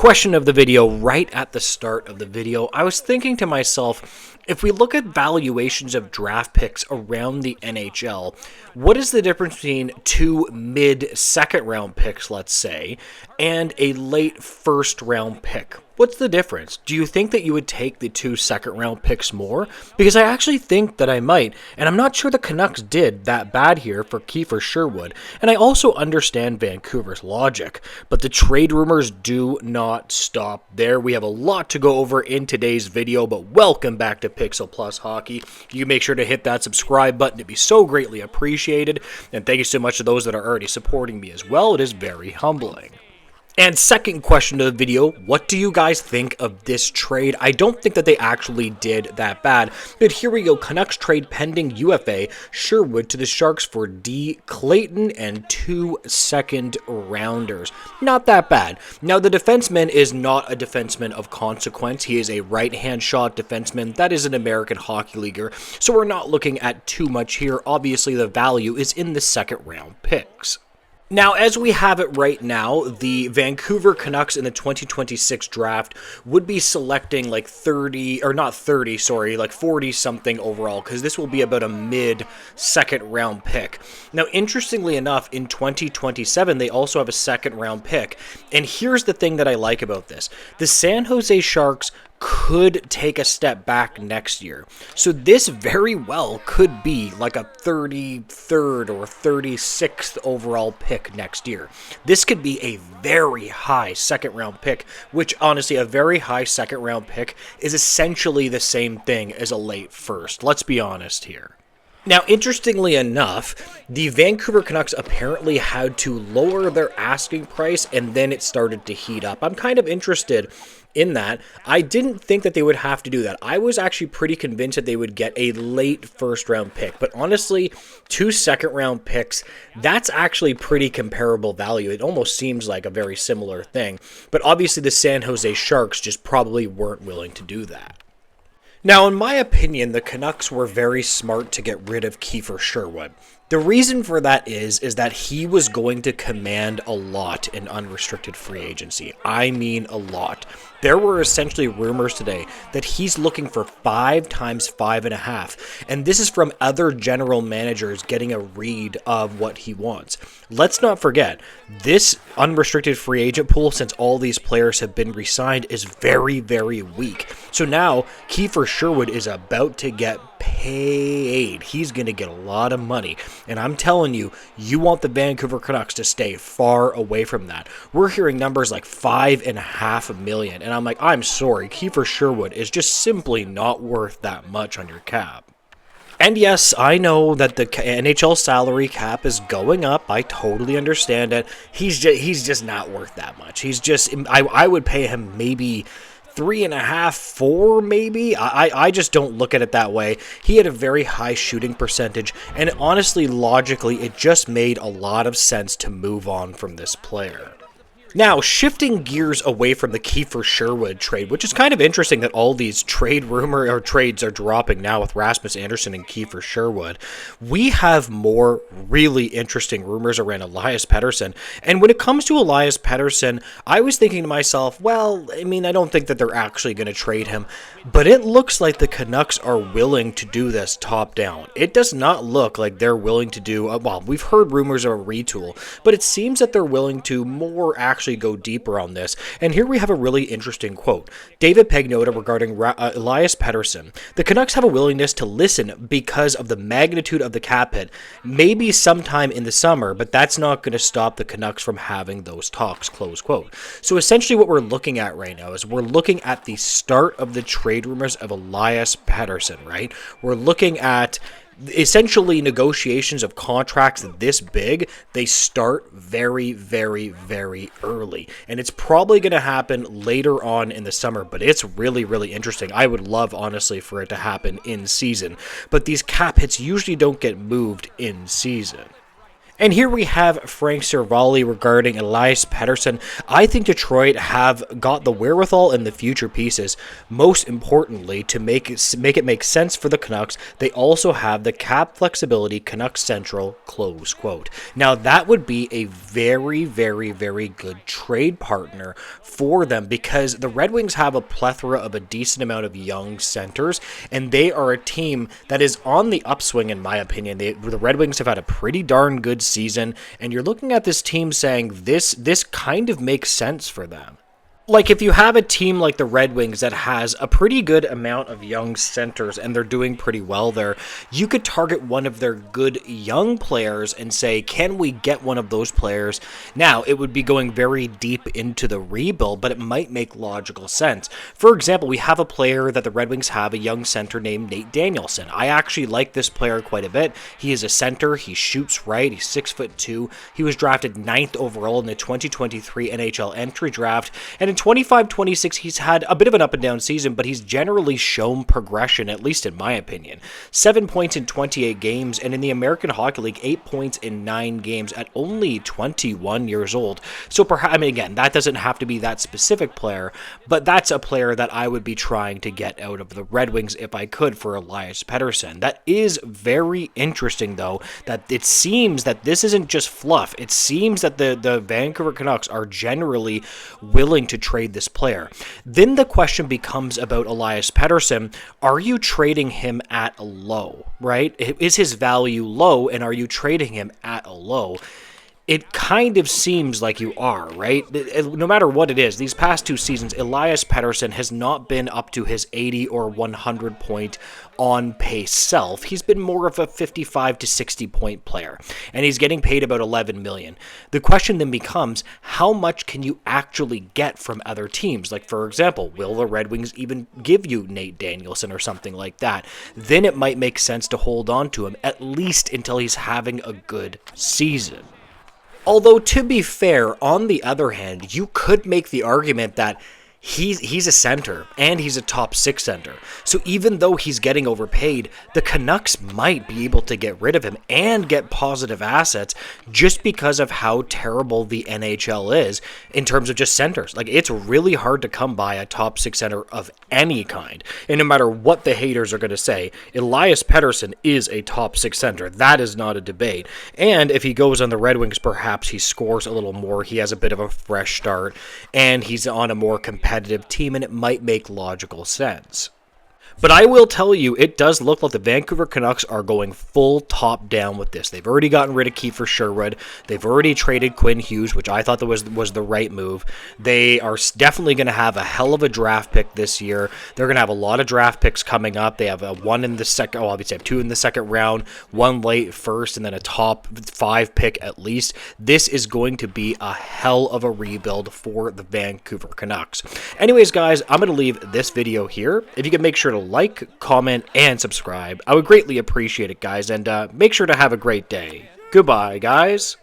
Question of the video right at the start of the video. I was thinking to myself, if we look at valuations of draft picks around the NHL, what is the difference between two mid-second round picks, let's say, and a late first round pick? What's the difference? Do you think that you would take the two second round picks more? Because I actually think that I might, and I'm not sure the Canucks did that bad here for Kiefer Sherwood, and I also understand Vancouver's logic, but the trade rumors do not stop there. We have a lot to go over in today's video, but welcome back to Pixel Plus Hockey. You make sure to hit that subscribe button. It'd be so greatly appreciated, and thank you so much to those that are already supporting me as well. It is very humbling. And second question of the video, what do you guys think of this trade? I don't think that they actually did that bad, but here we go. Canucks trade pending UFA Sherwood to the Sharks for D. Clayton and 2 second rounders. Not that bad. Now, the defenseman is not a defenseman of consequence. He is a right-hand shot defenseman. That is an American Hockey Leaguer, so we're not looking at too much here. Obviously, the value is in the second round picks. Now, as we have it right now, the Vancouver Canucks in the 2026 draft would be selecting like 40-something overall, because this will be about a mid-second round pick. Now, interestingly enough, in 2027, they also have a second round pick. And here's the thing that I like about this. The San Jose Sharks could take a step back next year. So this very well could be like a 33rd or 36th overall pick next year. This could be a very high second round pick, which honestly, a very high second round pick is essentially the same thing as a late first. Let's be honest here. Now, interestingly enough, the Vancouver Canucks apparently had to lower their asking price, and then it started to heat up. I'm kind of interested in that. I didn't think that they would have to do that. I was actually pretty convinced that they would get a late first round pick, but honestly, 2 second round picks, that's actually pretty comparable value. It almost seems like a very similar thing, but obviously the San Jose Sharks just probably weren't willing to do that. Now, in my opinion, the Canucks were very smart to get rid of Kiefer Sherwood. The reason for that is that he was going to command a lot in unrestricted free agency. I mean a lot. There were essentially rumors today that he's looking for 5 times 5.5, and this is from other general managers getting a read of what he wants. Let's not forget, this unrestricted free agent pool, since all these players have been re-signed, is very, very weak. So now, Kiefer Sherwood is about to get paid. He's going to get a lot of money. And I'm telling you, you want the Vancouver Canucks to stay far away from that. We're hearing numbers like $5.5 million. And I'm like, I'm sorry, Kiefer Sherwood is just simply not worth that much on your cap. And yes, I know that the NHL salary cap is going up. I totally understand it. He's just not worth that much. He's just, I would pay him maybe 3.5, 4 maybe. I just don't look at it that way. He had a very high shooting percentage, and honestly, logically, it just made a lot of sense to move on from this player. Now, shifting gears away from the Kiefer Sherwood trade, which is kind of interesting that all these trades are dropping now with Rasmus Andersson and Kiefer Sherwood, we have more really interesting rumors around Elias Pettersson. And when it comes to Elias Pettersson, I was thinking to myself, well, I mean, I don't think that they're actually going to trade him, but it looks like the Canucks are willing to do this top down. It does not look like they're willing to do, well, we've heard rumors of a retool, but it seems that they're willing to more actually go deeper on this. And here we have a really interesting quote. David Pagnotta regarding Elias Pettersson. The Canucks have a willingness to listen because of the magnitude of the cap hit. Maybe sometime in the summer, but that's not going to stop the Canucks from having those talks, close quote. So essentially what we're looking at right now is we're looking at the start of the trade rumors of Elias Pettersson, right? We're looking at essentially negotiations of contracts this big. They start very, very, very early, and it's probably going to happen later on in the summer, but it's really, really interesting. I would love, honestly, for it to happen in season, but these cap hits usually don't get moved in season. And here we have Frank Cervalli regarding Elias Pettersson. I think Detroit have got the wherewithal and the future pieces, most importantly, to make it make sense for the Canucks. They also have the cap flexibility, Canucks Central, close quote. Now, that would be a very, very, very good trade partner for them because the Red Wings have a plethora of a decent amount of young centers, and they are a team that is on the upswing, in my opinion. The Red Wings have had a pretty darn good season, and you're looking at this team saying this kind of makes sense for them. Like, if you have a team like the Red Wings that has a pretty good amount of young centers and they're doing pretty well there, you could target one of their good young players and say, can we get one of those players? Now, it would be going very deep into the rebuild, but it might make logical sense. For example, we have a player that the Red Wings have, a young center named Nate Danielson. I actually like this player quite a bit. He is a center. He shoots right. He's 6'2". He was drafted 9th overall in the 2023 NHL entry draft, and in 25-26, he's had a bit of an up and down season, but he's generally shown progression, at least in my opinion. 7 points in 28 games, and in the American Hockey League, 8 points in 9 games at only 21 years old. So perhaps, I mean, again, that doesn't have to be that specific player, but that's a player that I would be trying to get out of the Red Wings if I could for Elias Pettersson. That is very interesting, though, that it seems that this isn't just fluff. It seems that the Vancouver Canucks are generally willing to trade this player. Then the question becomes about Elias Pettersson. Are you trading him at a low, right? Is his value low, and are you trading him at a low? It kind of seems like you are, right? No matter what it is, these past 2 seasons, Elias Pettersson has not been up to his 80 or 100 point on pace self. He's been more of a 55 to 60 point player, and he's getting paid about $11 million. The question then becomes, how much can you actually get from other teams? Like, for example, will the Red Wings even give you Nate Danielson or something like that? Then it might make sense to hold on to him, at least until he's having a good season. Although, to be fair, on the other hand, you could make the argument that he's a center, and he's a top 6 center. So even though he's getting overpaid, the Canucks might be able to get rid of him and get positive assets just because of how terrible the NHL is in terms of just centers. Like, it's really hard to come by a top 6 center of any kind. And no matter what the haters are going to say, Elias Pettersson is a top 6 center. That is not a debate. And if he goes on the Red Wings, perhaps he scores a little more. He has a bit of a fresh start, and he's on a more competitive team, and it might make logical sense. But I will tell you, it does look like the Vancouver Canucks are going full top down with this. They've already gotten rid of Kiefer Sherwood. They've already traded Quinn Hughes, which I thought that was the right move. They are definitely going to have a hell of a draft pick this year. They're going to have a lot of draft picks coming up. They have one in the second, obviously have 2 in the second round, 1 late first, and then a top 5 pick at least. This is going to be a hell of a rebuild for the Vancouver Canucks. Anyways, guys, I'm going to leave this video here. If you can make sure to like, comment, and subscribe, I would greatly appreciate it, guys, and make sure to have a great day. Goodbye, guys.